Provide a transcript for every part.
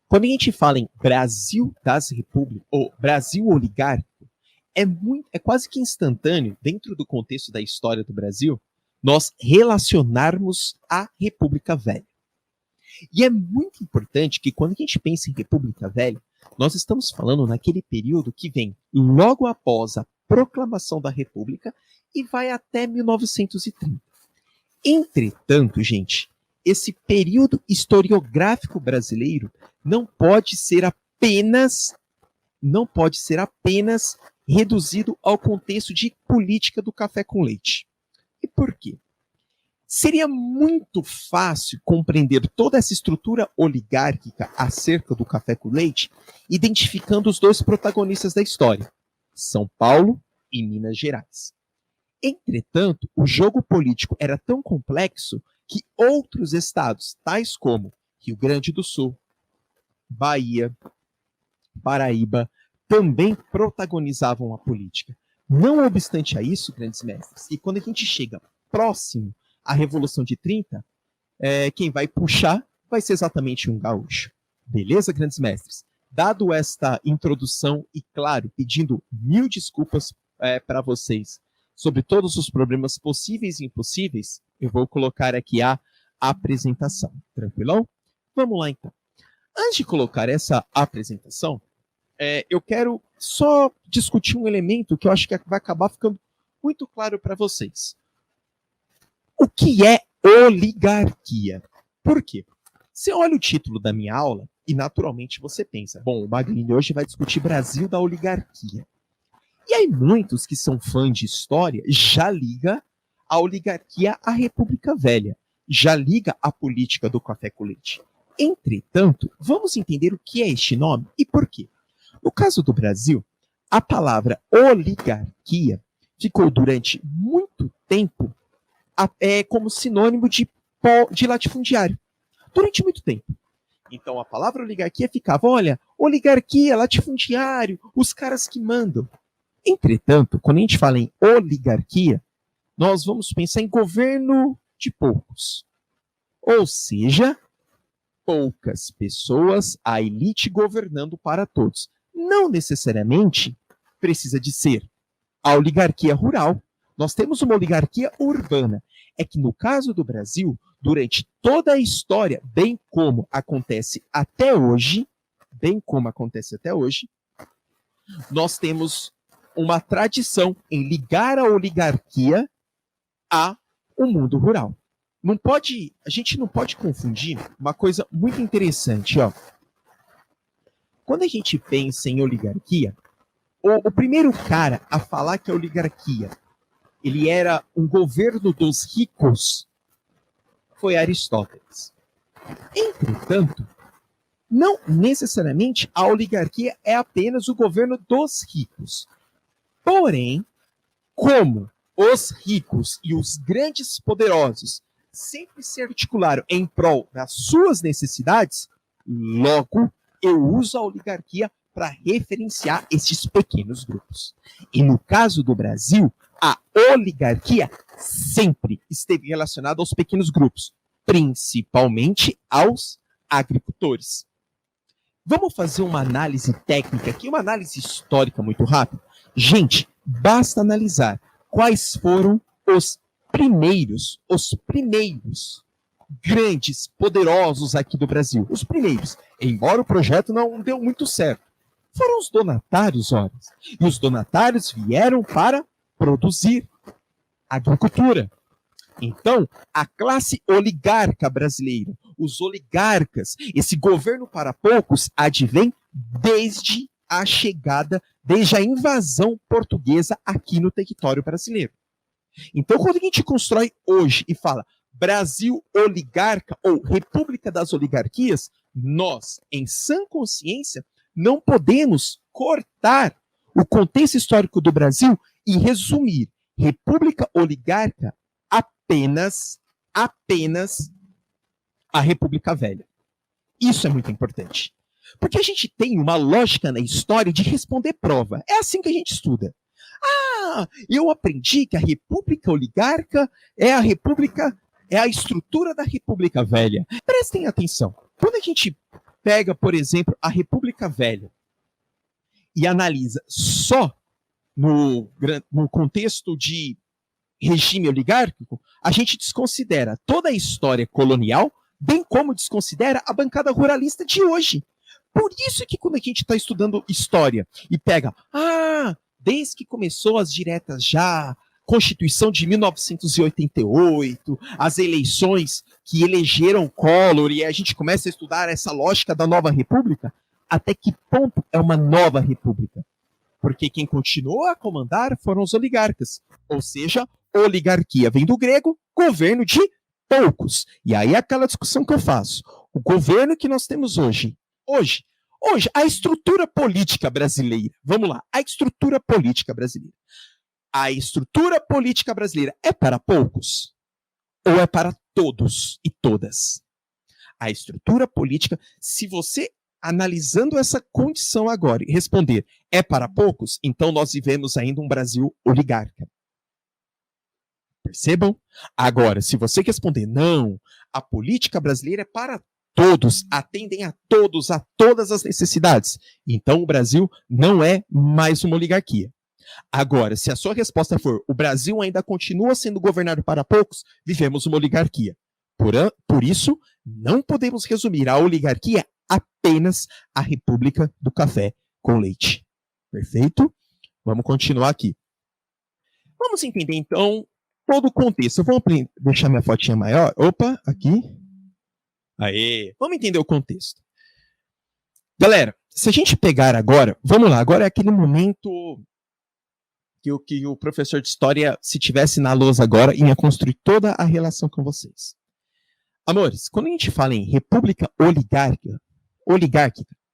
Quando a gente fala em Brasil das Repúblicas, ou Brasil oligárquico, é quase que instantâneo, dentro do contexto da história do Brasil, nós relacionarmos a República Velha. E é muito importante que quando a gente pensa em República Velha, nós estamos falando naquele período que vem logo após a proclamação da República e vai até 1930. Entretanto, gente, esse período historiográfico brasileiro não pode ser apenas reduzido ao contexto de política do café com leite. E por quê? Seria muito fácil compreender toda essa estrutura oligárquica acerca do café com leite, identificando os dois protagonistas da história, São Paulo e Minas Gerais. Entretanto, o jogo político era tão complexo que outros estados, tais como Rio Grande do Sul, Bahia, Paraíba, também protagonizavam a política. Não obstante a isso, grandes mestres, e quando a gente chega próximo à Revolução de 30, quem vai puxar vai ser exatamente um gaúcho. Beleza, grandes mestres? Dado esta introdução e, claro, pedindo 1000 desculpas para vocês sobre todos os problemas possíveis e impossíveis, eu vou colocar aqui a apresentação. Tranquilão? Vamos lá, então. Antes de colocar essa apresentação, eu quero só discutir um elemento que eu acho que vai acabar ficando muito claro para vocês. O que é oligarquia? Por quê? Você olha o título da minha aula e, naturalmente, você pensa, bom, o Magrini hoje vai discutir Brasil da oligarquia. E aí muitos que são fãs de história já ligam a oligarquia à República Velha, já liga a política do café com leite. Entretanto, vamos entender o que é este nome e por quê. No caso do Brasil, a palavra oligarquia ficou durante muito tempo como sinônimo de latifundiário. Durante muito tempo. Então a palavra oligarquia ficava, olha, oligarquia, latifundiário, os caras que mandam. Entretanto, quando a gente fala em oligarquia, nós vamos pensar em governo de poucos. Ou seja, poucas pessoas, a elite governando para todos. Não necessariamente precisa de ser a oligarquia rural. Nós temos uma oligarquia urbana. É que no caso do Brasil, durante toda a história, bem como acontece até hoje, nós temos uma tradição em ligar a oligarquia ao mundo rural. A gente não pode confundir uma coisa muito interessante, ó. Quando a gente pensa em oligarquia, o primeiro cara a falar que a oligarquia ele era um governo dos ricos foi Aristóteles. Entretanto, não necessariamente a oligarquia é apenas o governo dos ricos. Porém, como os ricos e os grandes poderosos sempre se articularam em prol das suas necessidades, logo eu uso a oligarquia para referenciar esses pequenos grupos. E no caso do Brasil, a oligarquia sempre esteve relacionada aos pequenos grupos, principalmente aos agricultores. Vamos fazer uma análise técnica aqui, uma análise histórica muito rápida? Gente, basta analisar quais foram os primeiros grandes, poderosos aqui do Brasil. Os primeiros, embora o projeto não deu muito certo. Foram os donatários, olha. E os donatários vieram para produzir agricultura. Então, a classe oligarca brasileira, os oligarcas, esse governo para poucos, advém desde a chegada, desde a invasão portuguesa aqui no território brasileiro. Então, quando a gente constrói hoje e fala Brasil oligarca ou República das Oligarquias, nós, em sã consciência, não podemos cortar o contexto histórico do Brasil e resumir República Oligarca apenas a República Velha. Isso é muito importante. Porque a gente tem uma lógica na história de responder prova. É assim que a gente estuda. Eu aprendi que a República Oligarca é a estrutura da República Velha. Prestem atenção. Quando a gente pega, por exemplo, a República Velha e analisa só no contexto de regime oligárquico, a gente desconsidera toda a história colonial, bem como desconsidera a bancada ruralista de hoje. Por isso que quando a gente está estudando história e pega, desde que começou as diretas já, Constituição de 1988, as eleições que elegeram Collor, e a gente começa a estudar essa lógica da nova república, até que ponto é uma nova república? Porque quem continuou a comandar foram os oligarcas, ou seja, oligarquia vem do grego, governo de poucos. E aí é aquela discussão que eu faço. O governo que nós temos hoje, a estrutura política brasileira, vamos lá, a estrutura política brasileira. A estrutura política brasileira é para poucos? Ou é para todos e todas? A estrutura política, se você analisando essa condição agora e responder é para poucos, então nós vivemos ainda um Brasil oligarca. Percebam? Agora, se você responder não, a política brasileira é para todos, atendem a todas as necessidades, então o Brasil não é mais uma oligarquia. Agora, se a sua resposta for o Brasil ainda continua sendo governado para poucos, vivemos uma oligarquia. Por isso, não podemos resumir a oligarquia apenas a República do Café com Leite. Perfeito? Vamos continuar aqui. Vamos entender, então, todo o contexto. Eu vou deixar minha fotinha maior. Opa, aqui. Aê! Vamos entender o contexto. Galera, se a gente pegar agora, vamos lá, agora é aquele momento que o professor de história, se tivesse na lousa agora, ia construir toda a relação com vocês. Amores, quando a gente fala em república oligárquica,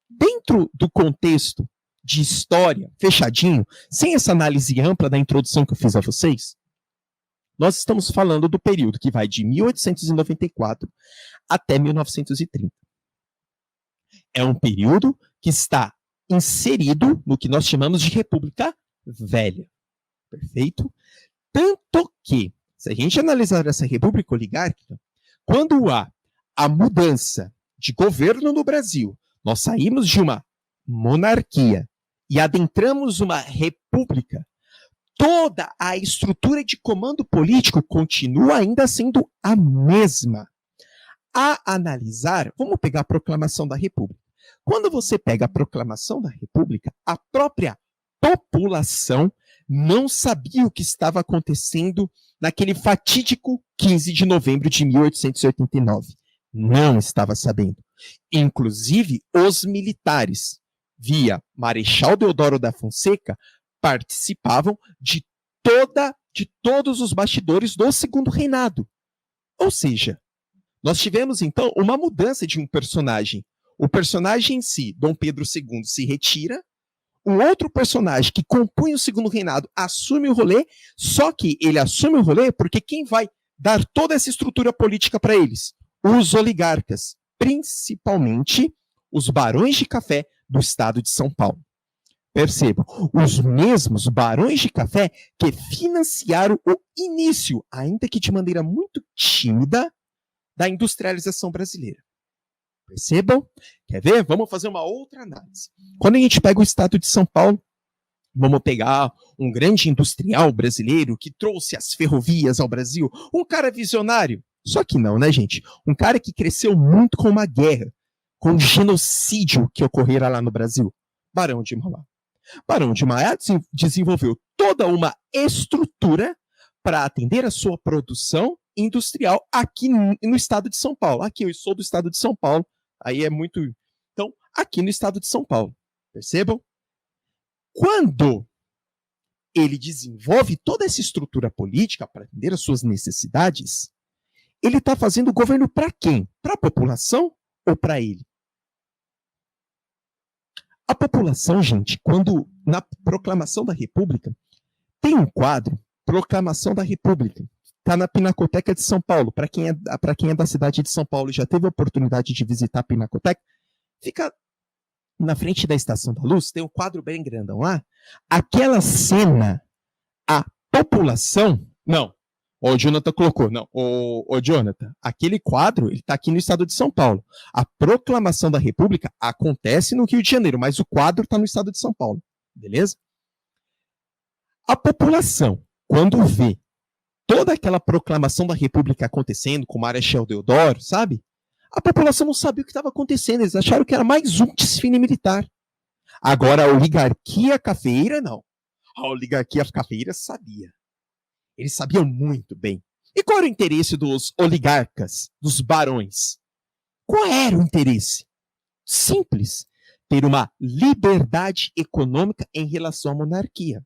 dentro do contexto de história, fechadinho, sem essa análise ampla da introdução que eu fiz a vocês, nós estamos falando do período que vai de 1894 até 1930. É um período que está inserido no que nós chamamos de República Velha. Perfeito? Tanto que, se a gente analisar essa república oligárquica, quando há a mudança de governo no Brasil, nós saímos de uma monarquia e adentramos uma república, toda a estrutura de comando político continua ainda sendo a mesma. A analisar, vamos pegar a proclamação da República. Quando você pega a proclamação da República, a própria população não sabia o que estava acontecendo naquele fatídico 15 de novembro de 1889. Não estava sabendo. Inclusive, os militares, via Marechal Deodoro da Fonseca, participavam de todos os bastidores do Segundo Reinado. Ou seja, nós tivemos, então, uma mudança de um personagem. O personagem em si, Dom Pedro II, se retira, um outro personagem que compunha o Segundo Reinado assume o rolê, só que ele assume o rolê porque quem vai dar toda essa estrutura política para eles? Os oligarcas, principalmente os barões de café do estado de São Paulo. Percebam, os mesmos barões de café que financiaram o início, ainda que de maneira muito tímida, da industrialização brasileira. Percebam? Quer ver? Vamos fazer uma outra análise. Quando a gente pega o estado de São Paulo, vamos pegar um grande industrial brasileiro que trouxe as ferrovias ao Brasil, um cara visionário. Só que não, né, gente? Um cara que cresceu muito com uma guerra, com um genocídio que ocorrera lá no Brasil. Barão de Mauá. Barão de Mauá desenvolveu toda uma estrutura para atender a sua produção industrial aqui no estado de São Paulo. Aqui eu sou do estado de São Paulo, aí é muito... Então, aqui no estado de São Paulo, percebam? Quando ele desenvolve toda essa estrutura política para atender as suas necessidades, ele está fazendo o governo para quem? Para a população ou para ele? A população, gente, quando na proclamação da República, tem um quadro, Proclamação da República, está na Pinacoteca de São Paulo. Para quem é da cidade de São Paulo e já teve a oportunidade de visitar a Pinacoteca, fica na frente da Estação da Luz, tem um quadro bem grandão lá. Aquela cena, a população... Não, O Jonathan colocou, não, o Jonathan, aquele quadro, ele está aqui no estado de São Paulo. A proclamação da República acontece no Rio de Janeiro, mas o quadro está no estado de São Paulo, beleza? A população, quando vê toda aquela proclamação da República acontecendo, com o Marechal Deodoro, sabe? A população não sabia o que estava acontecendo, eles acharam que era mais um desfile militar. Agora, a oligarquia cafeeira, não. A oligarquia cafeeira sabia. Eles sabiam muito bem. E qual era o interesse dos oligarcas, dos barões? Qual era o interesse? Simples. Ter uma liberdade econômica em relação à monarquia.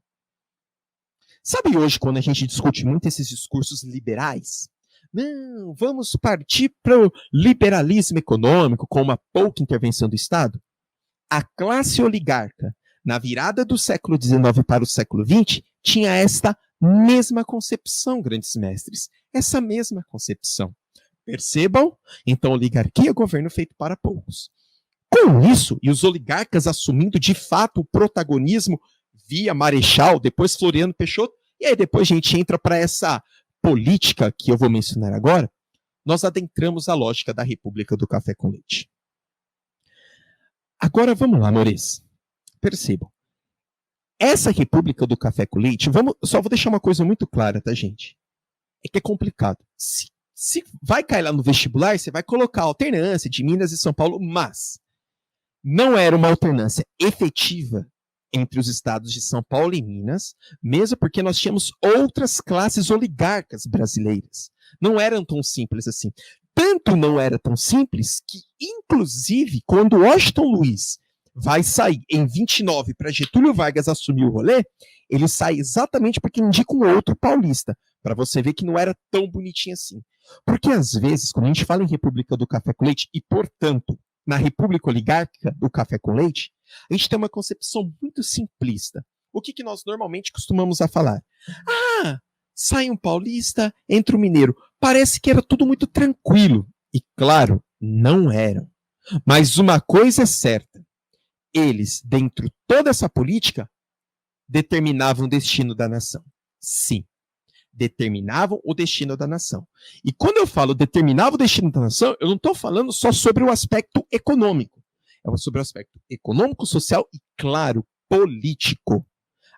Sabe hoje, quando a gente discute muito esses discursos liberais? Não, vamos partir para o liberalismo econômico com uma pouca intervenção do Estado? A classe oligarca, na virada do século XIX para o século XX, tinha esta mesma concepção, grandes mestres. Essa mesma concepção. Percebam? Então, oligarquia é governo feito para poucos. Com isso, e os oligarcas assumindo de fato o protagonismo via Marechal, depois Floriano Peixoto, e aí depois a gente entra para essa política que eu vou mencionar agora, nós adentramos a lógica da República do Café com Leite. Agora vamos lá, Mores. Percebam. Essa República do Café com Leite, só vou deixar uma coisa muito clara, tá, gente? É que é complicado. Se vai cair lá no vestibular, você vai colocar alternância de Minas e São Paulo, mas não era uma alternância efetiva entre os estados de São Paulo e Minas, mesmo porque nós tínhamos outras classes oligarcas brasileiras. Não eram tão simples assim. Tanto não era tão simples que, inclusive, quando Washington Luiz vai sair em 29 para Getúlio Vargas assumir o rolê, ele sai exatamente porque indica um outro paulista, para você ver que não era tão bonitinho assim. Porque, às vezes, quando a gente fala em República do Café com Leite, e, portanto, na República Oligárquica do Café com Leite, a gente tem uma concepção muito simplista. O que nós normalmente costumamos a falar? Ah, sai um paulista, entra um mineiro. Parece que era tudo muito tranquilo. E, claro, não eram. Mas uma coisa é certa. Eles, dentro de toda essa política, determinavam o destino da nação. Sim, determinavam o destino da nação. E quando eu falo determinava o destino da nação, eu não estou falando só sobre o aspecto econômico. É sobre o aspecto econômico, social e, claro, político.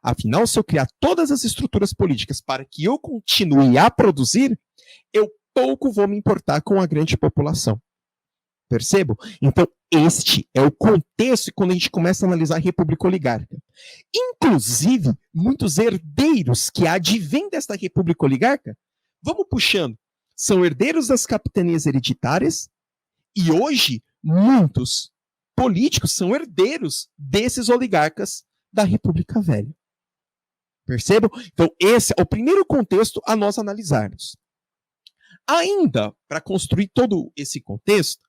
Afinal, se eu criar todas as estruturas políticas para que eu continue a produzir, eu pouco vou me importar com a grande população. Percebo? Então, este é o contexto quando a gente começa a analisar a República Oligárquica. Inclusive, muitos herdeiros que advêm desta República Oligárquica, vamos puxando, são herdeiros das capitanias hereditárias e hoje muitos políticos são herdeiros desses oligarcas da República Velha. Percebam? Então, esse é o primeiro contexto a nós analisarmos. Ainda, para construir todo esse contexto,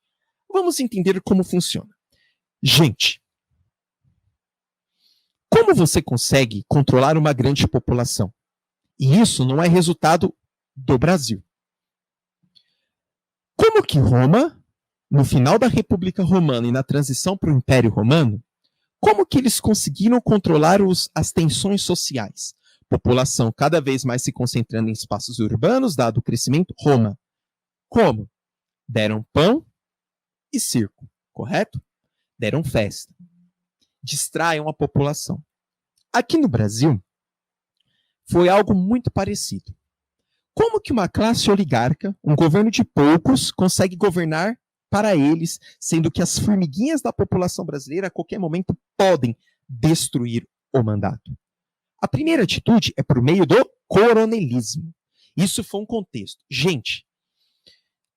vamos entender como funciona. Gente, como você consegue controlar uma grande população? E isso não é resultado do Brasil. Como que Roma, no final da República Romana e na transição para o Império Romano, como que eles conseguiram controlar as tensões sociais? População cada vez mais se concentrando em espaços urbanos, dado o crescimento. Roma. Como? Deram pão e circo, correto? Deram festa. Distraiam a população. Aqui no Brasil, foi algo muito parecido. Como que uma classe oligarca, um governo de poucos, consegue governar para eles, sendo que as formiguinhas da população brasileira a qualquer momento podem destruir o mandato? A primeira atitude é por meio do coronelismo. Isso foi um contexto. Gente,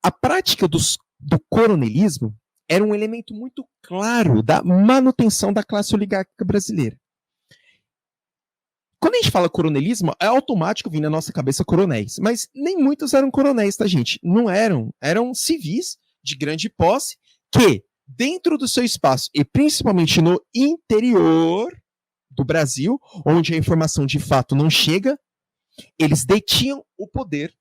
a prática do coronelismo era um elemento muito claro da manutenção da classe oligárquica brasileira. Quando a gente fala coronelismo, é automático vir na nossa cabeça coronéis, mas nem muitos eram coronéis, tá, gente? Não eram. Eram civis de grande posse que, dentro do seu espaço, e principalmente no interior do Brasil, onde a informação de fato não chega, eles detinham o poder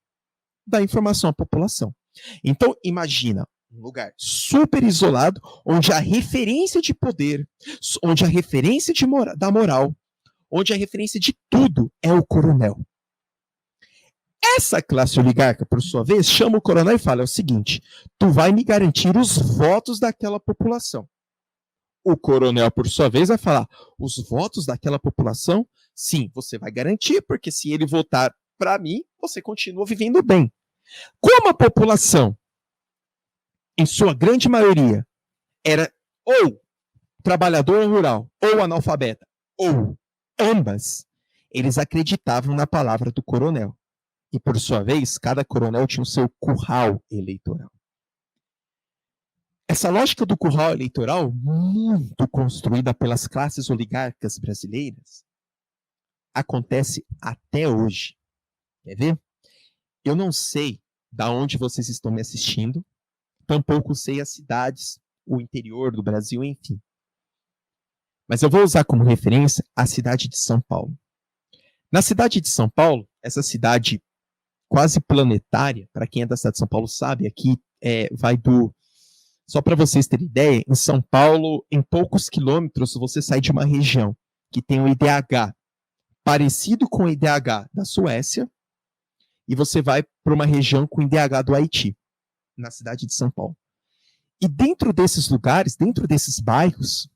da informação à população. Então, imagina um lugar super isolado, onde a referência de poder, onde a referência da moral, onde a referência de tudo é o coronel. Essa classe oligarca, por sua vez, chama o coronel e fala: é o seguinte, tu vai me garantir os votos daquela população. O coronel, por sua vez, vai falar: os votos daquela população, sim, você vai garantir, porque se ele votar para mim, você continua vivendo bem. Como a população, em sua grande maioria, era ou trabalhador rural, ou analfabeta, ou ambas, eles acreditavam na palavra do coronel. E, por sua vez, cada coronel tinha o seu curral eleitoral. Essa lógica do curral eleitoral, muito construída pelas classes oligárquicas brasileiras, acontece até hoje. Quer ver? Eu não sei de onde vocês estão me assistindo, tampouco sei as cidades, o interior do Brasil, enfim. Mas eu vou usar como referência a cidade de São Paulo. Na cidade de São Paulo, essa cidade quase planetária, para quem é da cidade de São Paulo sabe, aqui vai do... Só para vocês terem ideia, em São Paulo, em poucos quilômetros, você sai de uma região que tem o IDH parecido com o IDH da Suécia, e você vai para uma região com o IDH do Haiti, na cidade de São Paulo. E dentro desses lugares, dentro desses bairros,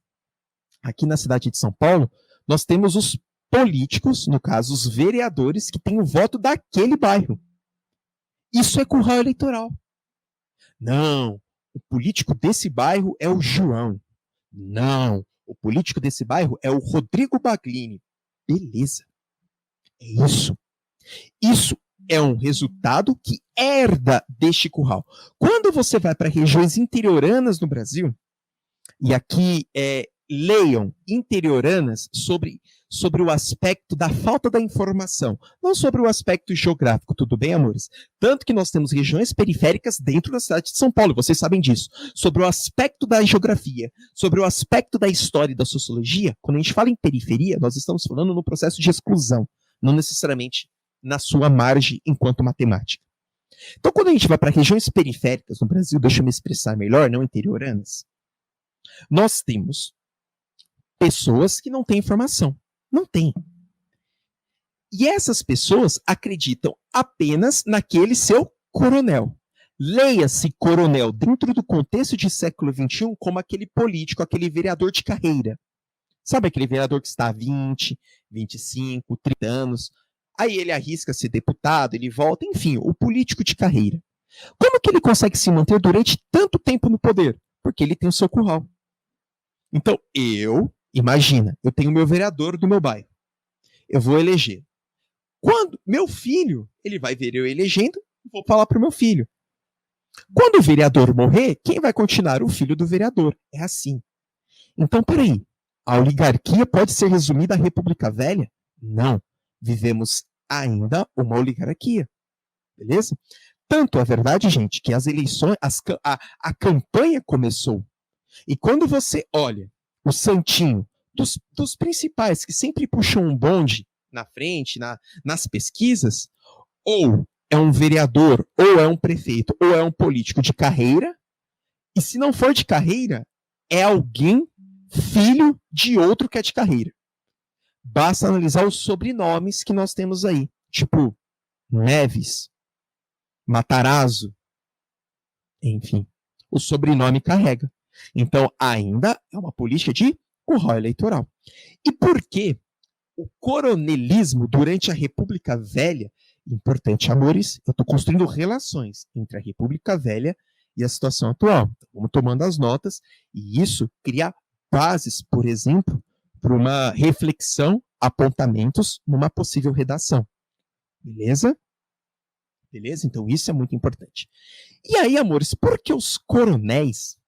aqui na cidade de São Paulo, nós temos os políticos, no caso, os vereadores, que têm o voto daquele bairro. Isso é curral eleitoral. Não, o político desse bairro é o João. Não, o político desse bairro é o Rodrigo Baglini. Beleza. É isso. Isso é um resultado que herda deste curral. Quando você vai para regiões interioranas no Brasil, e aqui leiam interioranas sobre o aspecto da falta da informação, não sobre o aspecto geográfico, tudo bem, amores? Tanto que nós temos regiões periféricas dentro da cidade de São Paulo, vocês sabem disso. Sobre o aspecto da geografia, sobre o aspecto da história e da sociologia, quando a gente fala em periferia, nós estamos falando no processo de exclusão, não necessariamente na sua margem enquanto matemática. Então, quando a gente vai para regiões periféricas no Brasil, deixa eu me expressar melhor, não interioranas, nós temos pessoas que não têm informação. Não tem. E essas pessoas acreditam apenas naquele seu coronel. Leia-se coronel dentro do contexto de século XXI como aquele político, aquele vereador de carreira. Sabe aquele vereador que está há 20, 25, 30 anos, aí ele arrisca ser deputado, ele volta, enfim, o político de carreira. Como que ele consegue se manter durante tanto tempo no poder? Porque ele tem o seu curral. Então, imagina, eu tenho o meu vereador do meu bairro. Eu vou eleger. Quando meu filho, ele vai ver eu elegendo, vou falar para o meu filho. Quando o vereador morrer, quem vai continuar? O filho do vereador. É assim. Então, peraí. A oligarquia pode ser resumida à República Velha? Não. Vivemos ainda uma oligarquia. Beleza? Tanto é verdade, gente, que as eleições, a campanha começou. E quando você olha o santinho dos principais que sempre puxam um bonde na frente, nas pesquisas, ou é um vereador, ou é um prefeito, ou é um político de carreira, e se não for de carreira, é alguém filho de outro que é de carreira. Basta analisar os sobrenomes que nós temos aí, tipo Neves, Matarazzo, enfim, o sobrenome carrega. Então, ainda é uma política de curral eleitoral. E por que o coronelismo durante a República Velha, importante, amores, eu estou construindo relações entre a República Velha e a situação atual. Então, vamos tomando as notas, e isso cria bases, por exemplo, para uma reflexão, apontamentos numa possível redação. Beleza? Beleza? Então, isso é muito importante. E aí, amores, por que os coronéis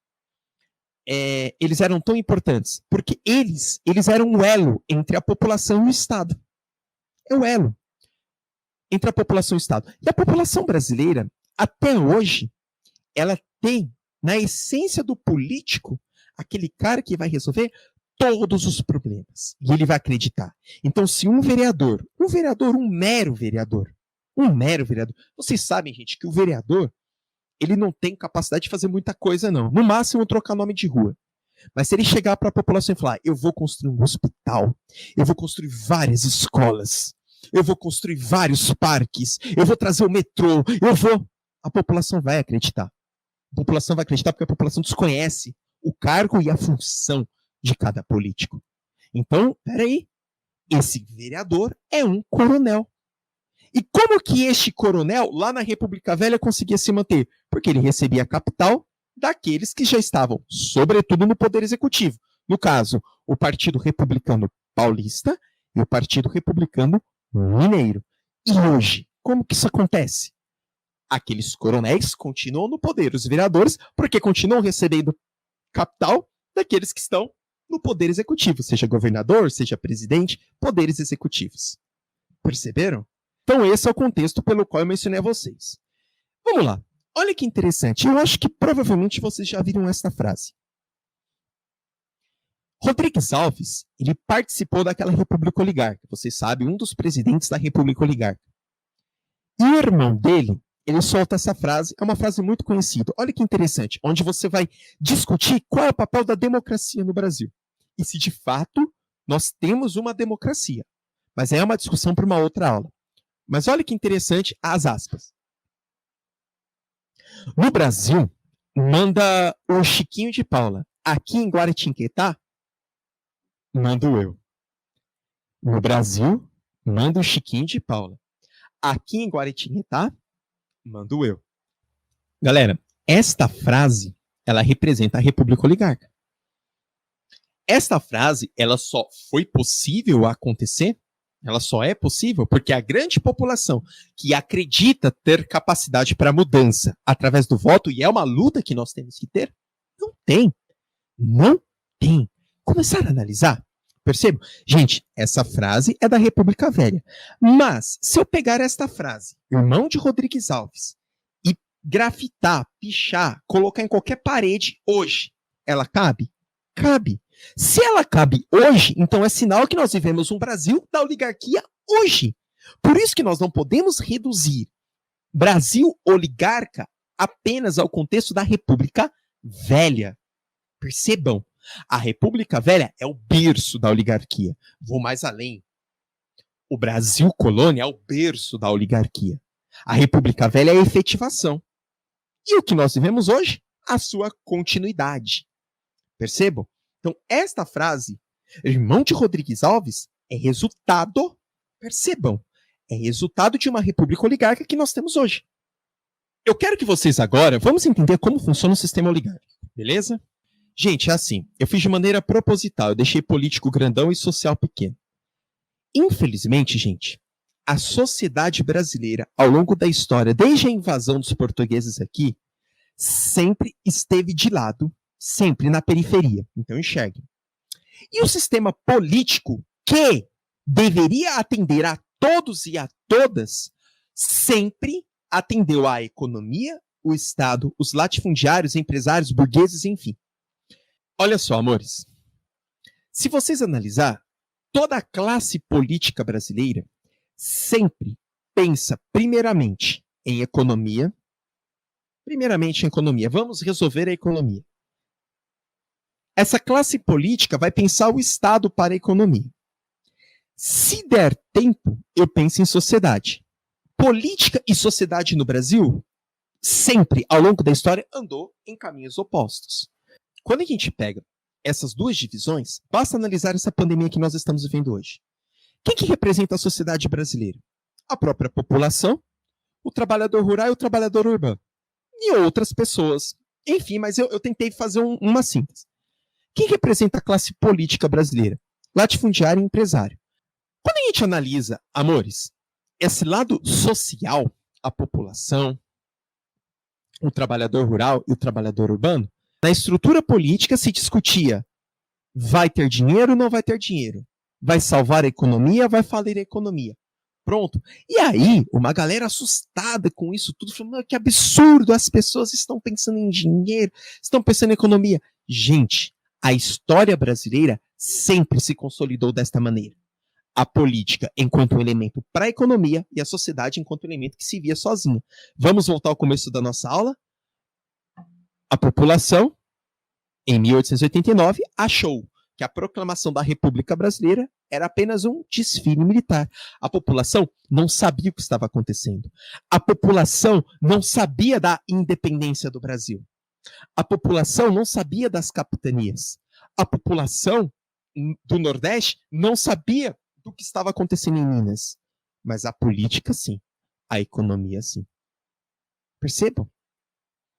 eles eram tão importantes? Porque eles eram o elo entre a população e o Estado. É o elo entre a população e o Estado. E a população brasileira, até hoje, ela tem, na essência do político, aquele cara que vai resolver todos os problemas. E ele vai acreditar. Então, se um mero vereador, vocês sabem, gente, que o vereador, ele não tem capacidade de fazer muita coisa, não. No máximo, trocar nome de rua. Mas se ele chegar para a população e falar, eu vou construir um hospital, eu vou construir várias escolas, eu vou construir vários parques, eu vou trazer o metrô, a população vai acreditar. A população vai acreditar porque a população desconhece o cargo e a função de cada político. Então, peraí, esse vereador é um coronel. E como que este coronel, lá na República Velha, conseguia se manter? Porque ele recebia capital daqueles que já estavam, sobretudo, no Poder Executivo. No caso, o Partido Republicano Paulista e o Partido Republicano Mineiro. E hoje, como que isso acontece? Aqueles coronéis continuam no poder, os vereadores, porque continuam recebendo capital daqueles que estão no Poder Executivo, seja governador, seja presidente, poderes executivos. Perceberam? Então esse é o contexto pelo qual eu mencionei a vocês. Vamos lá. Olha que interessante. Eu acho que provavelmente vocês já viram esta frase. Rodrigues Alves, ele participou daquela República Oligarca. Vocês sabem, um dos presidentes da República Oligarca. E o irmão dele, ele solta essa frase, é uma frase muito conhecida. Olha que interessante, onde você vai discutir qual é o papel da democracia no Brasil. E se de fato nós temos uma democracia. Mas é uma discussão para uma outra aula. Mas olha que interessante as aspas. No Brasil, manda o Chiquinho de Paula. Aqui em Guaratinguetá, mando eu. No Brasil, manda o Chiquinho de Paula. Aqui em Guaratinguetá, mando eu. Galera, esta frase, ela representa a República Oligarca. Esta frase, ela só foi possível acontecer, ela só é possível porque a grande população que acredita ter capacidade para mudança através do voto, e é uma luta que nós temos que ter, não tem. Não tem. Começaram a analisar? Percebo? Gente, essa frase é da República Velha. Mas, se eu pegar esta frase, irmão de Rodrigues Alves, e grafitar, pichar, colocar em qualquer parede hoje, ela cabe? Cabe. Se ela cabe hoje, então é sinal que nós vivemos um Brasil da oligarquia hoje. Por isso que nós não podemos reduzir Brasil oligarca apenas ao contexto da República Velha. Percebam, a República Velha é o berço da oligarquia. Vou mais além. O Brasil colônia é o berço da oligarquia. A República Velha é a efetivação. E o que nós vivemos hoje? A sua continuidade. Percebam? Então, esta frase, irmão de Rodrigues Alves, é resultado, percebam, é resultado de uma república oligarca que nós temos hoje. Eu quero que vocês agora, vamos entender como funciona o sistema oligárquico, beleza? Gente, é assim, eu fiz de maneira proposital, eu deixei político grandão e social pequeno. Infelizmente, gente, a sociedade brasileira, ao longo da história, desde a invasão dos portugueses aqui, sempre esteve de lado, sempre na periferia. Então enxerguem. E o sistema político, que deveria atender a todos e a todas, sempre atendeu à economia, o Estado, os latifundiários, empresários, burgueses, enfim. Olha só, amores. Se vocês analisar, toda a classe política brasileira sempre pensa primeiramente em economia. Primeiramente em economia. Vamos resolver a economia. Essa classe política vai pensar o Estado para a economia. Se der tempo, eu penso em sociedade. Política e sociedade no Brasil, sempre, ao longo da história, andou em caminhos opostos. Quando a gente pega essas duas divisões, basta analisar essa pandemia que nós estamos vivendo hoje. Quem que representa a sociedade brasileira? A própria população, o trabalhador rural e o trabalhador urbano. E outras pessoas. Enfim, mas eu tentei fazer uma síntese. Quem representa a classe política brasileira? Latifundiário e empresário. Quando a gente analisa, amores, esse lado social, a população, o trabalhador rural e o trabalhador urbano, na estrutura política se discutia: vai ter dinheiro ou não vai ter dinheiro? Vai salvar a economia ou vai falir a economia? Pronto. E aí, uma galera assustada com isso tudo, falando: que absurdo, as pessoas estão pensando em dinheiro, estão pensando em economia. Gente, a história brasileira sempre se consolidou desta maneira. A política enquanto um elemento para a economia e a sociedade enquanto um elemento que se via sozinha. Vamos voltar ao começo da nossa aula? A população, em 1889, achou que a proclamação da República Brasileira era apenas um desfile militar. A população não sabia o que estava acontecendo. A população não sabia da independência do Brasil. A população não sabia das capitanias. A população do Nordeste não sabia do que estava acontecendo em Minas. Mas a política, sim. A economia, sim. Percebam?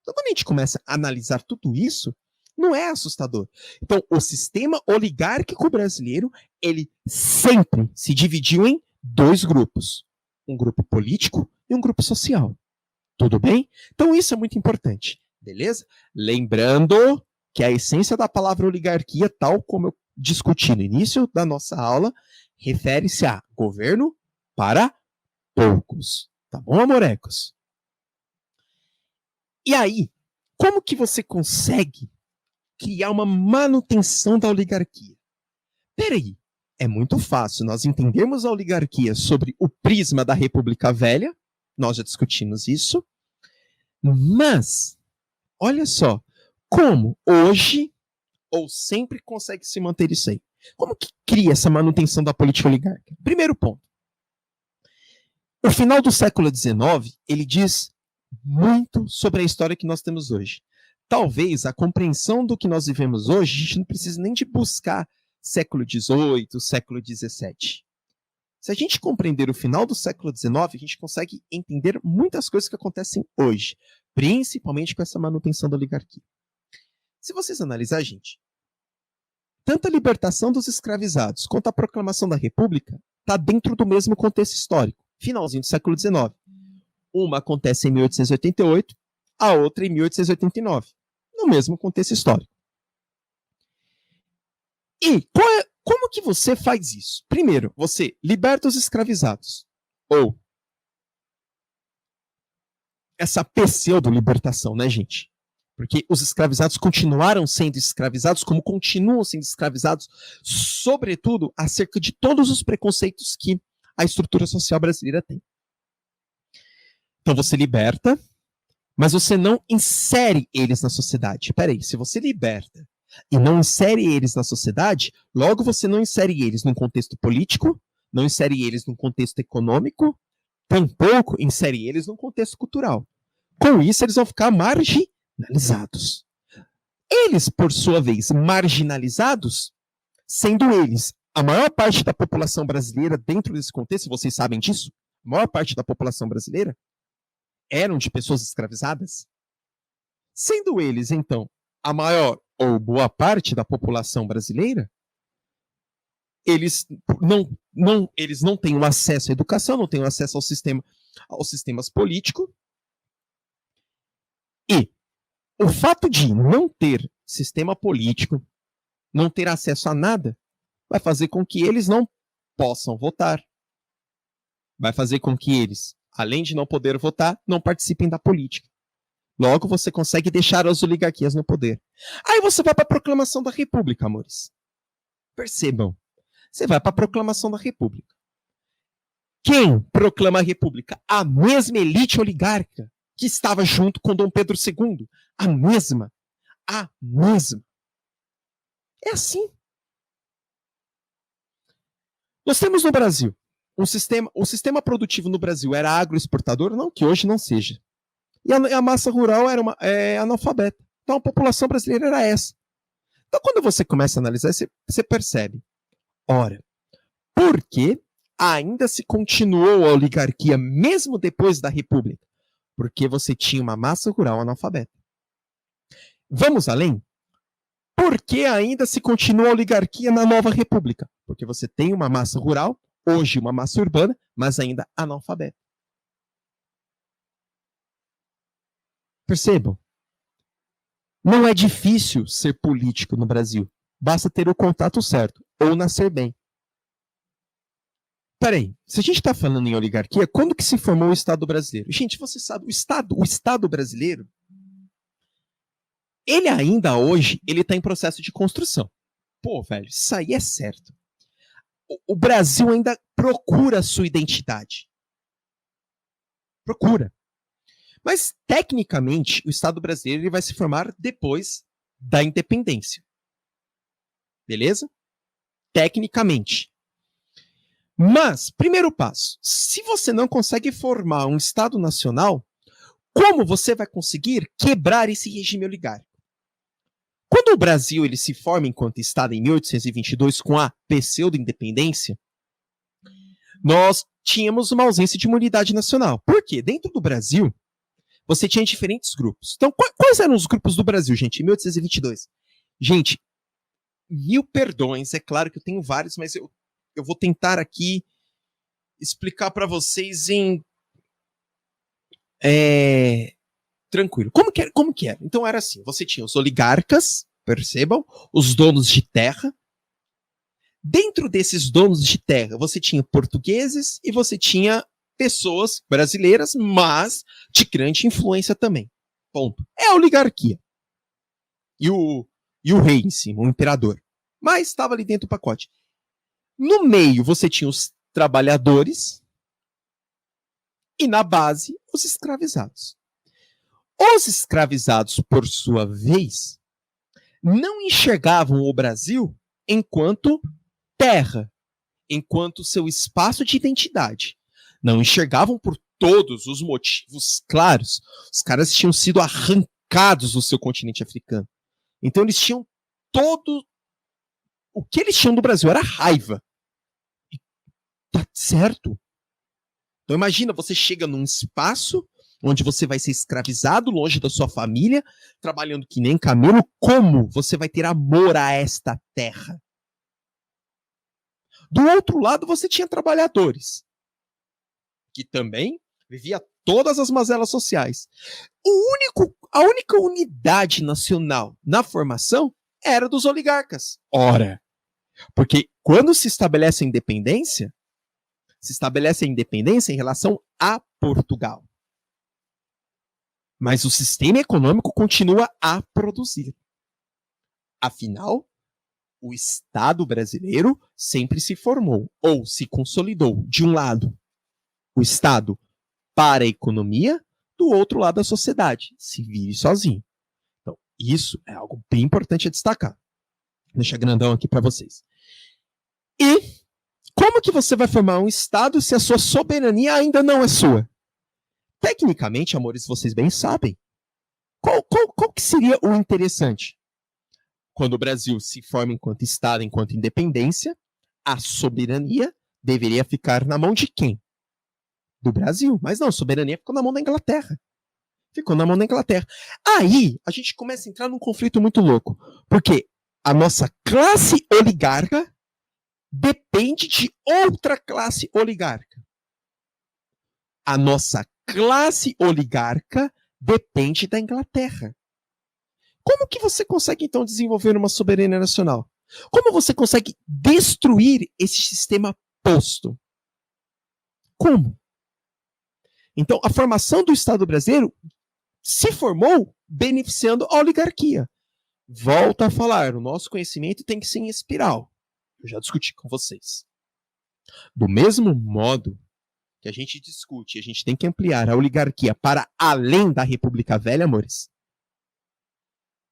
Então, quando a gente começa a analisar tudo isso, não é assustador. Então, o sistema oligárquico brasileiro, ele sempre se dividiu em dois grupos. Um grupo político e um grupo social. Tudo bem? Então, isso é muito importante. Beleza? Lembrando que a essência da palavra oligarquia, tal como eu discuti no início da nossa aula, refere-se a governo para poucos. Tá bom, amorecos? E aí, como que você consegue criar uma manutenção da oligarquia? Peraí, é muito fácil nós entendermos a oligarquia sobre o prisma da República Velha, nós já discutimos isso, mas, olha só, como hoje ou sempre consegue se manter isso aí? Como que cria essa manutenção da política oligárquica? Primeiro ponto. O final do século XIX, ele diz muito sobre a história que nós temos hoje. Talvez a compreensão do que nós vivemos hoje, a gente não precisa nem de buscar século XVIII, século XVII. Se a gente compreender o final do século XIX, a gente consegue entender muitas coisas que acontecem hoje, principalmente com essa manutenção da oligarquia. Se vocês analisarem, gente, tanto a libertação dos escravizados quanto a proclamação da República está dentro do mesmo contexto histórico, finalzinho do século XIX. Uma acontece em 1888, a outra em 1889, no mesmo contexto histórico. E como que você faz isso? Primeiro, você liberta os escravizados, ou essa pseudo-libertação, né, gente? Porque os escravizados continuaram sendo escravizados, como continuam sendo escravizados, sobretudo acerca de todos os preconceitos que a estrutura social brasileira tem. Então você liberta, mas você não insere eles na sociedade. Peraí, se você liberta e não insere eles na sociedade, logo você não insere eles num contexto político, não insere eles num contexto econômico, tampouco insere eles num contexto cultural. Com isso, eles vão ficar marginalizados. Eles, por sua vez, marginalizados, sendo eles a maior parte da população brasileira dentro desse contexto, vocês sabem disso? A maior parte da população brasileira eram de pessoas escravizadas? Sendo eles, então, a maior ou boa parte da população brasileira, eles não têm o acesso à educação, não têm o acesso aos sistemas políticos. E o fato de não ter sistema político, não ter acesso a nada, vai fazer com que eles não possam votar. Vai fazer com que eles, além de não poder votar, não participem da política. Logo, você consegue deixar as oligarquias no poder. Aí você vai para a proclamação da República, amores. Percebam. Você vai para a proclamação da República. Quem proclama a República? A mesma elite oligárquica que estava junto com Dom Pedro II. A mesma. A mesma. É assim. Nós temos no Brasil o sistema produtivo no Brasil era agroexportador? Não, que hoje não seja. E a massa rural era analfabeta. Então a população brasileira era essa. Então quando você começa a analisar, você percebe. Ora, por que ainda se continuou a oligarquia mesmo depois da República? Porque você tinha uma massa rural analfabeta. Vamos além? Por que ainda se continua a oligarquia na nova república? Porque você tem uma massa rural, hoje uma massa urbana, mas ainda analfabeta. Percebam? Não é difícil ser político no Brasil. Basta ter o contato certo, ou nascer bem. Peraí, se a gente está falando em oligarquia, quando que se formou o Estado brasileiro? Gente, você sabe, o Estado brasileiro, ele ainda hoje, ele está em processo de construção. Pô, velho, isso aí é certo. O Brasil ainda procura a sua identidade. Procura. Mas, tecnicamente, o Estado brasileiro ele vai se formar depois da independência. Beleza? Tecnicamente. Mas, primeiro passo, se você não consegue formar um Estado nacional, como você vai conseguir quebrar esse regime oligárquico? Quando o Brasil ele se forma enquanto Estado em 1822 com a pseudo-independência, nós tínhamos uma ausência de uma unidade nacional. Por quê? Dentro do Brasil, você tinha diferentes grupos. Então, quais eram os grupos do Brasil, gente, em 1822? Gente, mil perdões, é claro que eu tenho vários, mas eu vou tentar aqui explicar para vocês em tranquilo. Como que era? Então era assim, você tinha os oligarcas, percebam, os donos de terra. Dentro desses donos de terra, você tinha portugueses e você tinha pessoas brasileiras, mas de grande influência também. Ponto. É a oligarquia. E o rei em cima, o imperador. Mas estava ali dentro do pacote. No meio, você tinha os trabalhadores e na base, os escravizados. Os escravizados, por sua vez, não enxergavam o Brasil enquanto terra, enquanto seu espaço de identidade. Não enxergavam por todos os motivos claros. Os caras tinham sido arrancados do seu continente africano. Então eles tinham todo... O que eles tinham do Brasil era raiva. E tá certo. Então imagina, você chega num espaço onde você vai ser escravizado, longe da sua família, trabalhando que nem camelo. Como você vai ter amor a esta terra? Do outro lado, você tinha trabalhadores, que também vivia todas as mazelas sociais. A única unidade nacional na formação era dos oligarcas. Ora, porque quando se estabelece a independência em relação a Portugal. Mas o sistema econômico continua a produzir. Afinal, o Estado brasileiro sempre se formou ou se consolidou. De um lado, o Estado para a economia, do outro lado, a sociedade. Se vire sozinho. Então, isso é algo bem importante a destacar. Deixa grandão aqui para vocês. E como que você vai formar um Estado se a sua soberania ainda não é sua? Tecnicamente, amores, vocês bem sabem. Qual que seria o interessante? Quando o Brasil se forma enquanto Estado, enquanto independência, a soberania deveria ficar na mão de quem? Do Brasil. Mas não, a soberania ficou na mão da Inglaterra. Ficou na mão da Inglaterra. Aí, a gente começa a entrar num conflito muito louco. Porque a nossa classe oligarca depende de outra classe oligarca. A nossa classe oligarca depende da Inglaterra. Como que você consegue, então, desenvolver uma soberania nacional? Como você consegue destruir esse sistema posto? Como? Então, a formação do Estado brasileiro se formou beneficiando a oligarquia. Volto a falar, o nosso conhecimento tem que ser em espiral. Eu já discuti com vocês. Do mesmo modo que a gente discute, a gente tem que ampliar a oligarquia para além da República Velha, amores.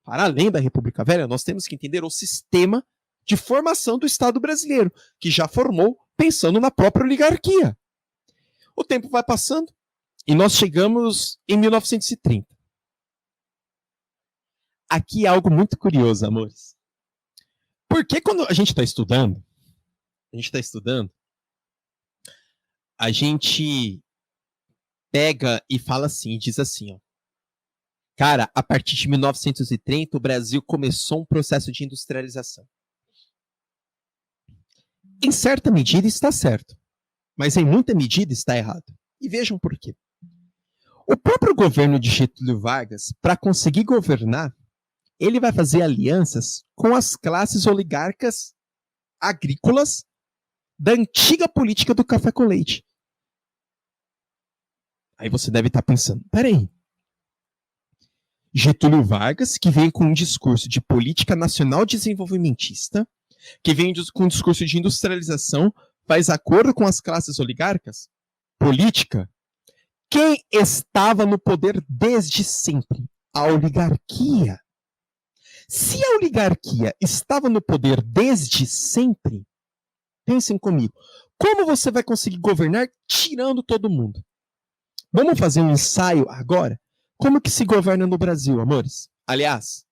Para além da República Velha, nós temos que entender o sistema de formação do Estado brasileiro, que já formou pensando na própria oligarquia. O tempo vai passando e nós chegamos em 1930. Aqui é algo muito curioso, amores. Porque quando a gente está estudando, a gente pega e fala assim, diz assim, ó. Cara, a partir de 1930, o Brasil começou um processo de industrialização. Em certa medida está certo, mas em muita medida está errado. E vejam por quê. O próprio governo de Getúlio Vargas, para conseguir governar, ele vai fazer alianças com as classes oligarcas agrícolas da antiga política do café com leite. Aí você deve estar pensando, peraí, Getúlio Vargas, que vem com um discurso de política nacional desenvolvimentista, que vem com um discurso de industrialização, faz acordo com as classes oligarcas? Política? Quem estava no poder desde sempre? A oligarquia. Se a oligarquia estava no poder desde sempre, pensem comigo, como você vai conseguir governar tirando todo mundo? Vamos fazer um ensaio agora? Como que se governa no Brasil, amores? Aliás,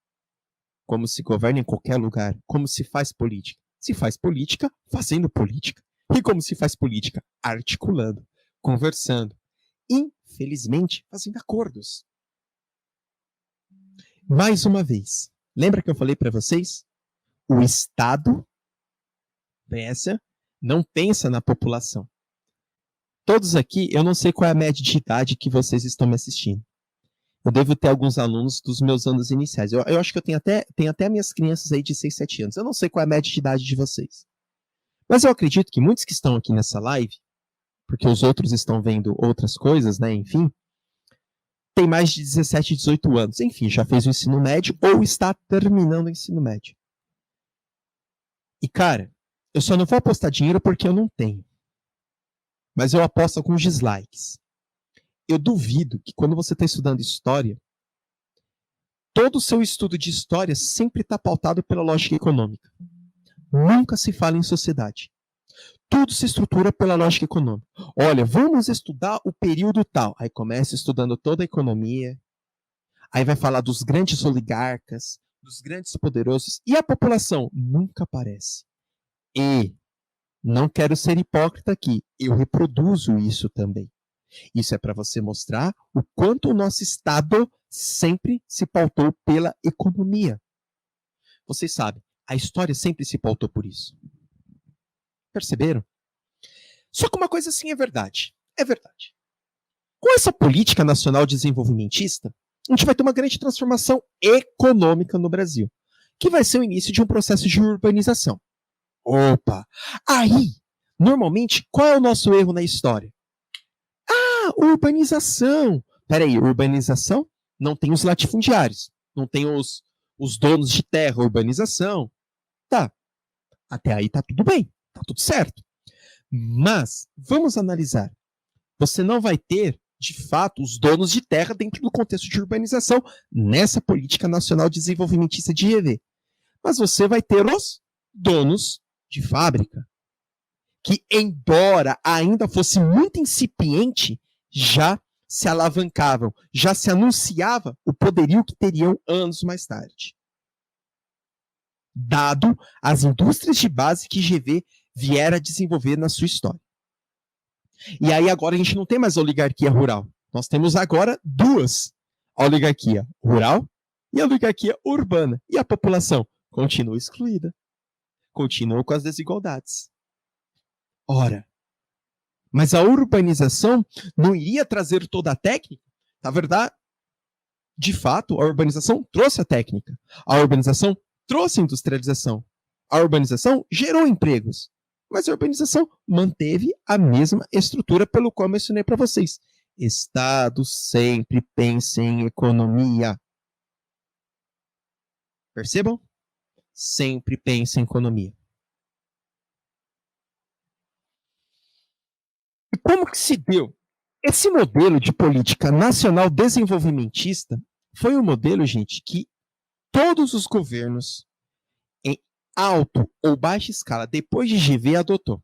como se governa em qualquer lugar. Como se faz política? Se faz política fazendo política. E como se faz política? Articulando, conversando. Infelizmente, fazendo acordos. Mais uma vez, lembra que eu falei para vocês? O Estado não pensa na população. Todos aqui, eu não sei qual é a média de idade que vocês estão me assistindo. Eu devo ter alguns alunos dos meus anos iniciais. Eu acho que eu tenho até minhas crianças aí de 6, 7 anos. Eu não sei qual é a média de idade de vocês. Mas eu acredito que muitos que estão aqui nessa live, porque os outros estão vendo outras coisas, né, enfim, tem mais de 17, 18 anos. Enfim, já fez o ensino médio ou está terminando o ensino médio. E, cara, eu só não vou apostar dinheiro porque eu não tenho. Mas eu aposto com dislikes. Eu duvido que quando você está estudando história, todo o seu estudo de história sempre está pautado pela lógica econômica. Nunca se fala em sociedade. Tudo se estrutura pela lógica econômica. Olha, vamos estudar o período tal. Aí começa estudando toda a economia. Aí vai falar dos grandes oligarcas, dos grandes poderosos. E a população nunca aparece. E não quero ser hipócrita aqui. Eu reproduzo isso também. Isso é para você mostrar o quanto o nosso Estado sempre se pautou pela economia. Vocês sabem, a história sempre se pautou por isso. Perceberam? Só que uma coisa assim é verdade. É verdade. Com essa política nacional desenvolvimentista, a gente vai ter uma grande transformação econômica no Brasil, que vai ser o início de um processo de urbanização. Opa! Aí, normalmente, qual é o nosso erro na história? Urbanização. Peraí, urbanização? Não tem os latifundiários, não tem os donos de terra, urbanização. Tá, até aí tá tudo bem, tá tudo certo. Mas, vamos analisar. Você não vai ter, de fato, os donos de terra dentro do contexto de urbanização nessa política nacional desenvolvimentista de GV. Mas você vai ter os donos de fábrica, que, embora ainda fosse muito incipiente, já se alavancavam, já se anunciava o poderio que teriam anos mais tarde. Dado as indústrias de base que GV viera a desenvolver na sua história. E aí agora a gente não tem mais oligarquia rural. Nós temos agora duas. A oligarquia rural e a oligarquia urbana. E a população continua excluída. Continua com as desigualdades. Ora, mas a urbanização não iria trazer toda a técnica? Na verdade, de fato, a urbanização trouxe a técnica. A urbanização trouxe a industrialização. A urbanização gerou empregos. Mas a urbanização manteve a mesma estrutura pelo qual eu mencionei para vocês. Estado sempre pensa em economia. Percebam? Sempre pensa em economia. E como que se deu? Esse modelo de política nacional desenvolvimentista foi um modelo, gente, que todos os governos, em alto ou baixa escala, depois de GV, adotou.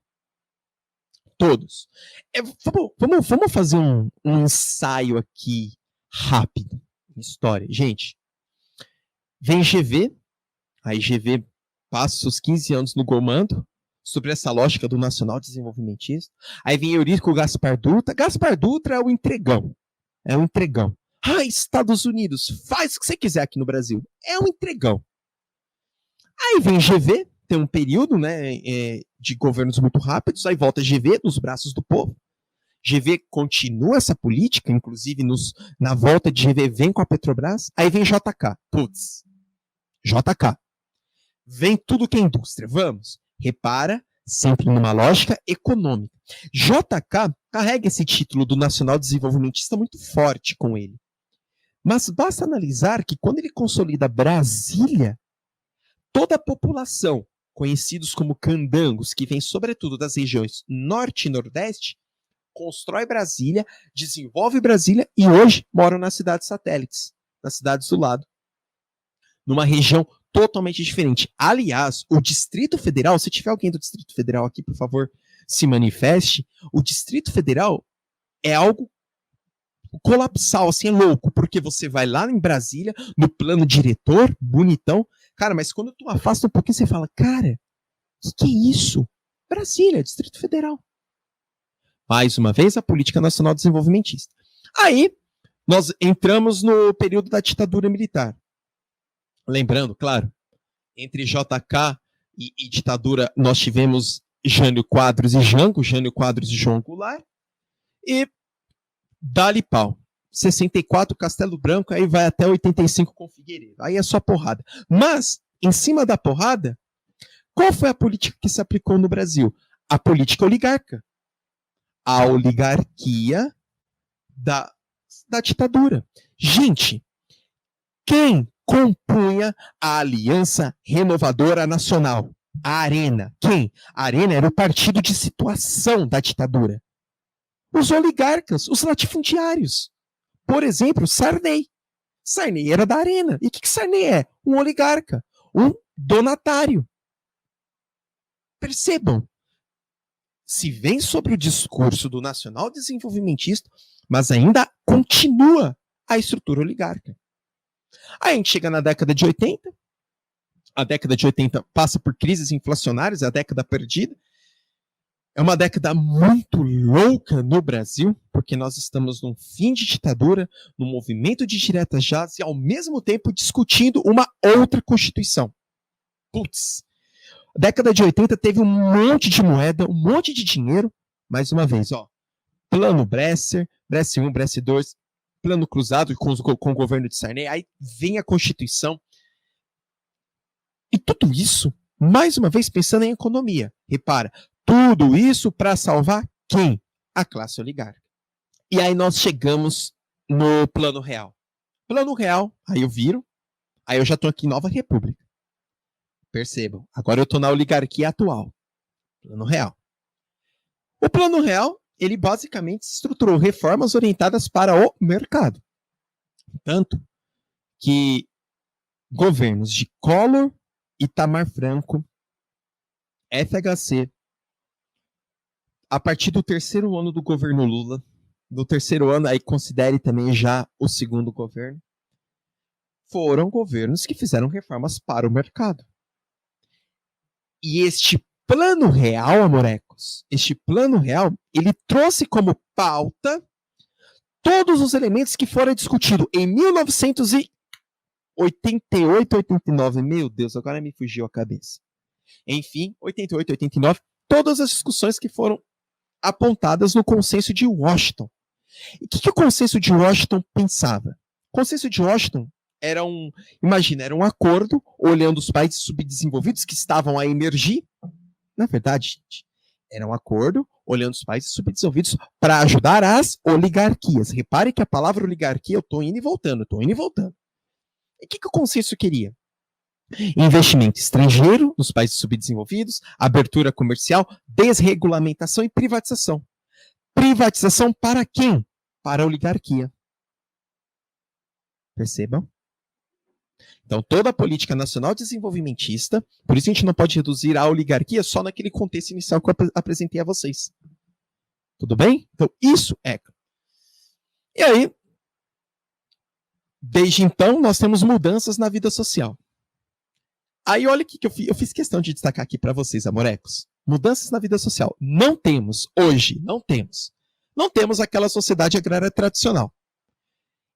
Todos. Vamos fazer um ensaio aqui rápido. História. Gente, vem GV, aí GV passa os 15 anos no comando, sobre essa lógica do nacional desenvolvimentista. Aí vem Eurico Gaspar Dutra. Gaspar Dutra é o entregão. É um entregão. Estados Unidos, faz o que você quiser aqui no Brasil. É um entregão. Aí vem GV, tem um período, né, de governos muito rápidos, aí volta GV nos braços do povo. GV continua essa política, inclusive na volta de GV vem com a Petrobras. Aí vem JK. Putz, JK. Vem tudo que é indústria. Vamos. Repara, sempre numa lógica econômica. JK carrega esse título do nacional desenvolvimentista muito forte com ele. Mas basta analisar que quando ele consolida Brasília, toda a população, conhecidos como candangos, que vem sobretudo das regiões norte e nordeste, constrói Brasília, desenvolve Brasília e hoje moram nas cidades satélites, nas cidades do lado. Numa região totalmente diferente. Aliás, o Distrito Federal, se tiver alguém do Distrito Federal aqui, por favor, se manifeste. O Distrito Federal é algo colapsal, assim, é louco, porque você vai lá em Brasília, no plano diretor, bonitão, cara, mas quando tu afasta um pouquinho, você fala, cara, que é isso? Brasília, Distrito Federal. Mais uma vez, a Política Nacional Desenvolvimentista. Aí, nós entramos no período da ditadura militar. Lembrando, claro, entre JK e ditadura, nós tivemos Jânio Quadros e Jango, Jânio Quadros e João Goulart, e dá-lhe pau. 64, Castelo Branco, aí vai até 85 com Figueiredo. Aí é só porrada. Mas, em cima da porrada, qual foi a política que se aplicou no Brasil? A política oligarca. A oligarquia da ditadura. Gente, quem compunha a Aliança Renovadora Nacional? A Arena. Quem? A Arena era o partido de situação da ditadura. Os oligarcas, os latifundiários. Por exemplo, Sarney. Sarney era da Arena. E o que Sarney é? Um oligarca. Um donatário. Percebam. Se vem sobre o discurso do nacional desenvolvimentista, mas ainda continua a estrutura oligarca. Aí a gente chega na década de 80. A década de 80 passa por crises inflacionárias, é a década perdida. É uma década muito louca no Brasil, porque nós estamos num fim de ditadura, num movimento de diretas já, e ao mesmo tempo discutindo uma outra Constituição. Putz, a década de 80 teve um monte de moeda, um monte de dinheiro, mais uma vez, ó, plano Bresser, Bresser 1, Bresser 2, plano cruzado com o governo de Sarney, aí vem a Constituição. E tudo isso, mais uma vez, pensando em economia. Repara, tudo isso para salvar quem? A classe oligarca. E aí nós chegamos no Plano Real. Plano Real, aí eu viro, aí eu já estou aqui em Nova República. Percebam, agora eu estou na oligarquia atual. Plano Real. O Plano Real, ele basicamente estruturou reformas orientadas para o mercado. Tanto que governos de Collor, Itamar Franco, FHC, a partir do terceiro ano do governo Lula, no terceiro ano, aí considere também já o segundo governo, foram governos que fizeram reformas para o mercado. E este Plano Real, amorecos, este Plano Real, ele trouxe como pauta todos os elementos que foram discutidos em 1988, 89, meu Deus, agora me fugiu a cabeça. Enfim, 88, 89, todas as discussões que foram apontadas no Consenso de Washington. E o que o Consenso de Washington pensava? O Consenso de Washington era era um acordo olhando os países subdesenvolvidos que estavam a emergir. Na verdade, gente, era um acordo olhando os países subdesenvolvidos para ajudar as oligarquias. Repare que a palavra oligarquia, eu estou indo e voltando, E o que o Consenso queria? Investimento estrangeiro nos países subdesenvolvidos, abertura comercial, desregulamentação e privatização. Privatização para quem? Para a oligarquia. Percebam? Então, toda a política nacional desenvolvimentista, por isso a gente não pode reduzir a oligarquia só naquele contexto inicial que eu apresentei a vocês. Tudo bem? Então, isso é. E aí, desde então, nós temos mudanças na vida social. Aí olha o que eu fiz questão de destacar aqui para vocês, amorecos. Mudanças na vida social. Não temos aquela sociedade agrária tradicional.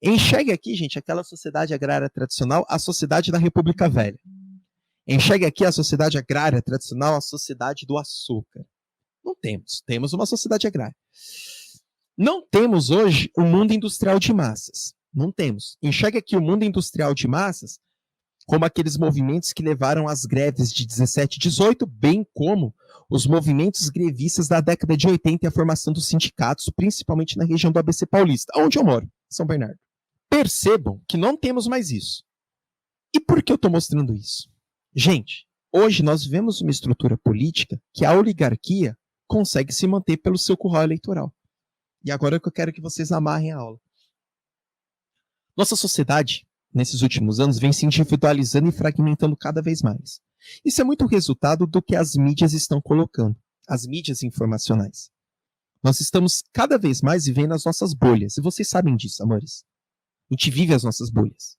Enxergue aqui, gente, aquela sociedade agrária tradicional, a sociedade da República Velha. Enxergue aqui a sociedade agrária tradicional, a sociedade do açúcar. Não temos. Temos uma sociedade agrária. Não temos hoje um mundo industrial de massas. Não temos. Enxergue aqui o mundo industrial de massas como aqueles movimentos que levaram às greves de 17 e 18, bem como os movimentos grevistas da década de 80 e a formação dos sindicatos, principalmente na região do ABC Paulista, onde eu moro, São Bernardo. Percebam que não temos mais isso. E por que eu estou mostrando isso? Gente, hoje nós vemos uma estrutura política que a oligarquia consegue se manter pelo seu curral eleitoral. E agora é que eu quero que vocês amarrem a aula. Nossa sociedade nesses últimos anos, vem se individualizando e fragmentando cada vez mais. Isso é muito resultado do que as mídias estão colocando, as mídias informacionais. Nós estamos cada vez mais vivendo as nossas bolhas, e vocês sabem disso, amores. A gente vive as nossas bolhas.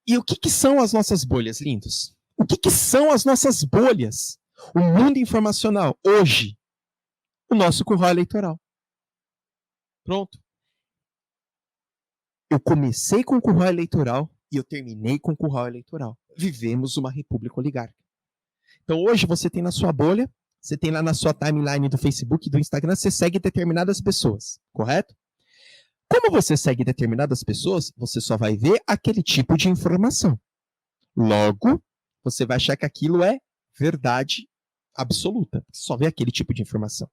E o que são as nossas bolhas, lindos? O que são as nossas bolhas? O mundo informacional, hoje, o nosso curral eleitoral. Pronto. Eu comecei com o curral eleitoral e eu terminei com o curral eleitoral. Vivemos uma república oligárquica. Então hoje você tem na sua bolha, você tem lá na sua timeline do Facebook e do Instagram, você segue determinadas pessoas, correto? Como você segue determinadas pessoas, você só vai ver aquele tipo de informação. Logo, você vai achar que aquilo é verdade absoluta. Você só vê aquele tipo de informação.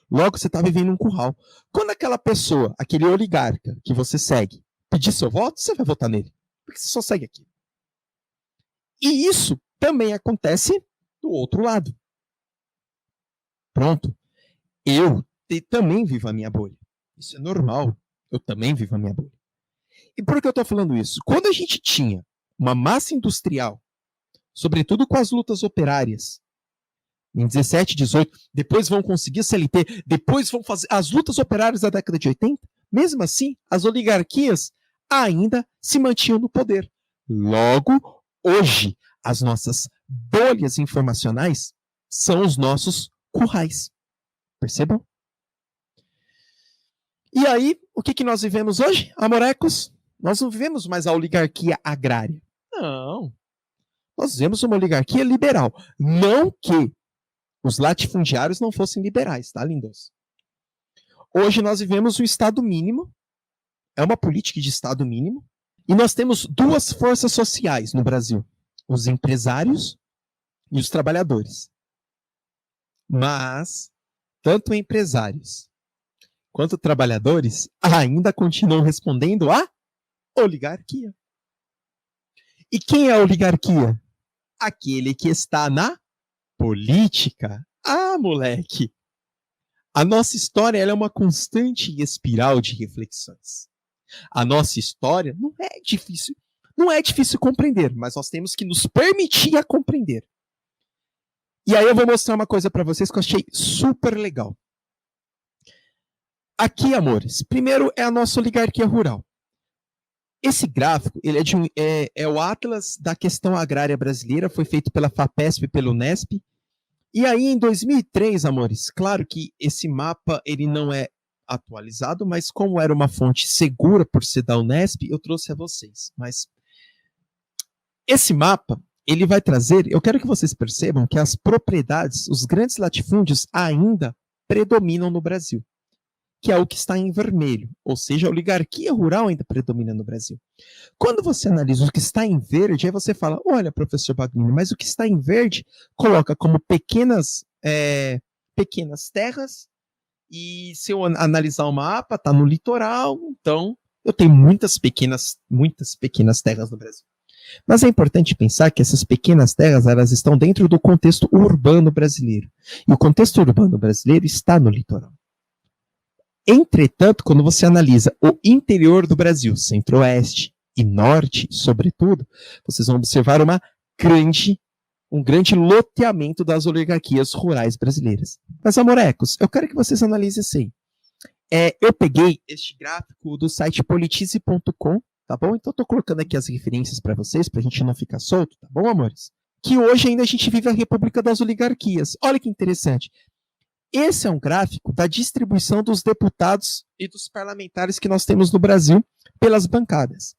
Logo, você está vivendo um curral. Quando aquela pessoa, aquele oligarca que você segue, pedir seu voto, você vai votar nele. Porque você só segue aquilo. E isso também acontece do outro lado. Pronto. Eu também vivo a minha bolha. Isso é normal. Eu também vivo a minha bolha. E por que eu estou falando isso? Quando a gente tinha uma massa industrial, sobretudo com as lutas operárias, em 17, 18, depois vão conseguir CLT, depois vão fazer as lutas operárias da década de 80, mesmo assim, as oligarquias ainda se mantinham no poder. Logo, hoje, as nossas bolhas informacionais são os nossos currais. Percebam? E aí, o que nós vivemos hoje, amorecos? Nós não vivemos mais a oligarquia agrária. Não. Nós vivemos uma oligarquia liberal. Não que os latifundiários não fossem liberais, tá, lindos? Hoje nós vivemos o Estado mínimo, é uma política de Estado mínimo, e nós temos duas forças sociais no Brasil, os empresários e os trabalhadores. Mas, tanto empresários quanto trabalhadores ainda continuam respondendo à oligarquia. E quem é a oligarquia? Aquele que está na política. Ah, moleque! A nossa história ela é uma constante espiral de reflexões. A nossa história não é difícil compreender, mas nós temos que nos permitir a compreender. E aí eu vou mostrar uma coisa para vocês que eu achei super legal. Aqui, amores, primeiro é a nossa oligarquia rural. Esse gráfico ele é o Atlas da questão agrária brasileira, foi feito pela FAPESP e pelo Unesp. E aí, em 2003, amores, claro que esse mapa ele não é atualizado, mas como era uma fonte segura por ser da Unesp, eu trouxe a vocês. Mas esse mapa, ele vai trazer, eu quero que vocês percebam que as propriedades, os grandes latifúndios ainda predominam no Brasil, que é o que está em vermelho, ou seja, a oligarquia rural ainda predomina no Brasil. Quando você analisa o que está em verde, aí você fala, olha, professor Baglini, mas o que está em verde coloca como pequenas terras, e se eu analisar o mapa, está no litoral, então eu tenho muitas pequenas terras no Brasil. Mas é importante pensar que essas pequenas terras elas estão dentro do contexto urbano brasileiro. E o contexto urbano brasileiro está no litoral. Entretanto, quando você analisa o interior do Brasil, centro-oeste e norte, sobretudo, vocês vão observar um grande loteamento das oligarquias rurais brasileiras. Mas, amorecos, eu quero que vocês analisem assim. Eu peguei este gráfico do site politize.com, tá bom? Então, eu estou colocando aqui as referências para vocês, para a gente não ficar solto, tá bom, amores? Que hoje ainda a gente vive a República das Oligarquias. Olha que interessante. Esse é um gráfico da distribuição dos deputados e dos parlamentares que nós temos no Brasil pelas bancadas.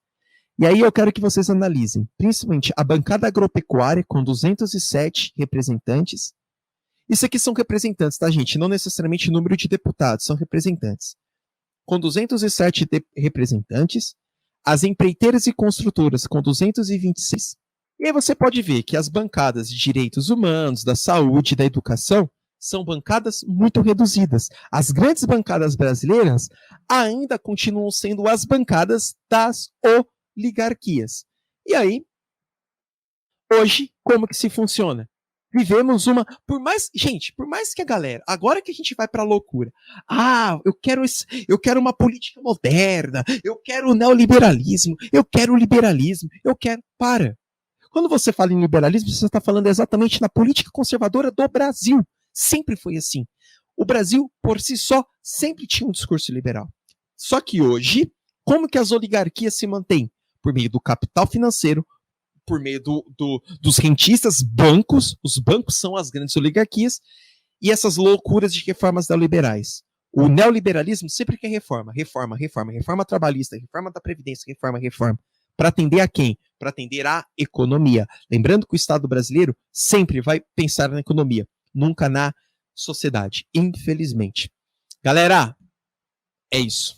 E aí eu quero que vocês analisem, principalmente a bancada agropecuária com 207 representantes. Isso aqui são representantes, tá, gente? Não necessariamente número de deputados, são representantes. Com 207 representantes, as empreiteiras e construtoras com 226. E aí você pode ver que as bancadas de direitos humanos, da saúde e da educação são bancadas muito reduzidas. As grandes bancadas brasileiras ainda continuam sendo as bancadas das oligarquias. E aí, hoje, como que se funciona? vivemos uma, por mais que a galera, agora que a gente vai pra loucura, eu quero uma política moderna, eu quero o neoliberalismo, eu quero o liberalismo, para. Quando você fala em liberalismo, você está falando exatamente na política conservadora do Brasil. Sempre foi assim. O Brasil, por si só, sempre tinha um discurso liberal. Só que hoje, como que as oligarquias se mantêm? Por meio do capital financeiro, por meio dos rentistas, bancos, os bancos são as grandes oligarquias, e essas loucuras de reformas neoliberais. O neoliberalismo sempre quer reforma, reforma trabalhista, reforma da Previdência, reforma. Para atender a quem? Para atender à economia. Lembrando que o Estado brasileiro sempre vai pensar na economia, nunca na sociedade, infelizmente. Galera, é isso.